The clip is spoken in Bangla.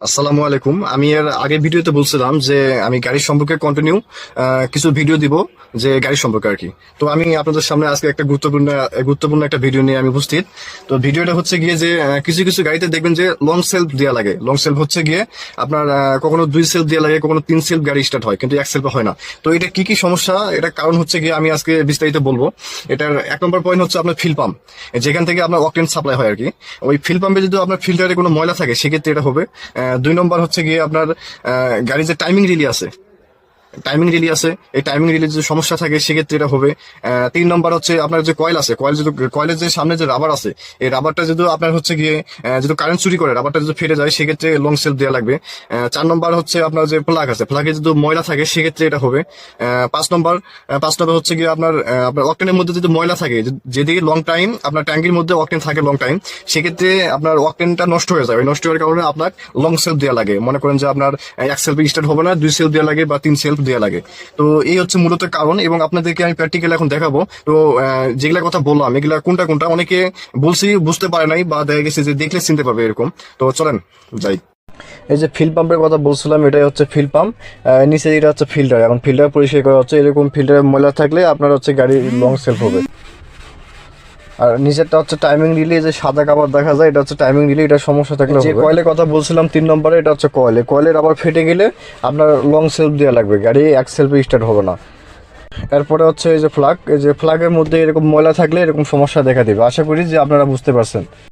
আসসালামু আলাইকুম। আমি এর আগের ভিডিওতে বলছিলাম যে আমি গাড়ির সম্পর্কে কন্টিনিউ কিছু ভিডিও দিব, যে গাড়ির সম্পর্কে আর কি। তো আমি আপনাদের সামনে আজকে একটা গুরুত্বপূর্ণ একটা ভিডিও নিয়ে আমি উপস্থিত। তো ভিডিওটা হচ্ছে গিয়ে যে কিছু কিছু গাড়িতে দেখবেন যে লং সেলফ দেওয়া লাগে। লং সেলফ হচ্ছে গিয়ে আপনার কখনো 2 সেলফ দেওয়া লাগে, কখনো 3 সেলফ গাড়ি স্টার্ট হয়, কিন্তু 1 সেলফ হয় না। তো এটা কি কি সমস্যা, এটা কারণ হচ্ছে গিয়ে আমি আজকে বিস্তারিত বলবো। এটার 1 নম্বর পয়েন্ট হচ্ছে আপনার ফিল পাম্প, যেখান থেকে আপনার অকটেন সাপ্লাই হয় আর কি। ওই ফিল পাম্পে যদি আপনার ফিল্টারে কোনো ময়লা থাকে সেক্ষেত্রে এটা হবে। 2 নম্বর হচ্ছে গিয়ে আপনার গাড়ির যে টাইমিং রিলি আছে, এই টাইমিং রিলি যদি সমস্যা থাকে সেক্ষেত্রে এটা হবে। 3 নম্বর হচ্ছে আপনার যে কয়েল আছে, কয়েলের যে সামনে যে রাবার আছে, এই রাবারটা যদি আপনার হচ্ছে গিয়ে যদি কারেন্ট চুরি করে রাবারটা যদি ফেটে যায় সেক্ষেত্রে লং সেলফ দেওয়া লাগবে। 4 নম্বর হচ্ছে আপনার যে প্লাগ আছে, প্লাগে যদি ময়লা থাকে সেক্ষেত্রে এটা হবে। 5 নম্বর হচ্ছে গিয়ে আপনার অকটেনের মধ্যে যদি ময়লা থাকে, যদি লং টাইম আপনার ট্যাঙ্কির মধ্যে অকটেন থাকে লং টাইম, সেক্ষেত্রে আপনার অকটেনটা নষ্ট হয়ে যায়। ওই নষ্ট হওয়ার কারণে আপনার লং সেলফ দেওয়া লাগে। মনে করেন যে আপনার 1 সেলফ স্টার্ট হবে না, 2 সেলফ দেওয়া লাগে বা 3 সেলফ দেওয়া লাগে। তো এই হচ্ছে মূলত কারণ, এবং আপনাদেরকে আমি প্র্যাকটিক্যালি এখন দেখাবো। তো যেগুলা কথা বললাম এগুলা কোনটা কোনটা অনেকে বলছি বুঝতে পারে নাই, বা দেখা গেছে যে দেখলে চিনতে পারবে এরকম। তো চলেন যাই। এই যে ফিল পাম্পের কথা বলছিলাম, এটাই হচ্ছে ফিল পাম্প। নিচে এটা হচ্ছে ফিল্টার। এখন ফিল্টার পরিষ্কার করা হচ্ছে। এরকম ফিল্টারে ময়লা থাকলে আপনার হচ্ছে গাড়ি লং সেলফ হবে। আর নিচেরটা হচ্ছে টাইমিং রিলে, যে সাদা কাভার দেখা যায়, এটা হচ্ছে টাইমিং রিলে। এটা সমস্যা থাকলে যে কয়েলের কথা বলছিলাম 3 নম্বরে, এটা হচ্ছে কয়েলের আবার ফেটে গেলে আপনার লং সেলফ দেওয়া লাগবে, গাড়ি 1 সেলফে স্টার্ট হবে না। এরপরে হচ্ছে এই যে ফ্লাগ, এই যে ফ্লাগের মধ্যে এরকম ময়লা থাকলে এরকম সমস্যা দেখা দিবে। আশা করি যে আপনারা বুঝতে পারছেন।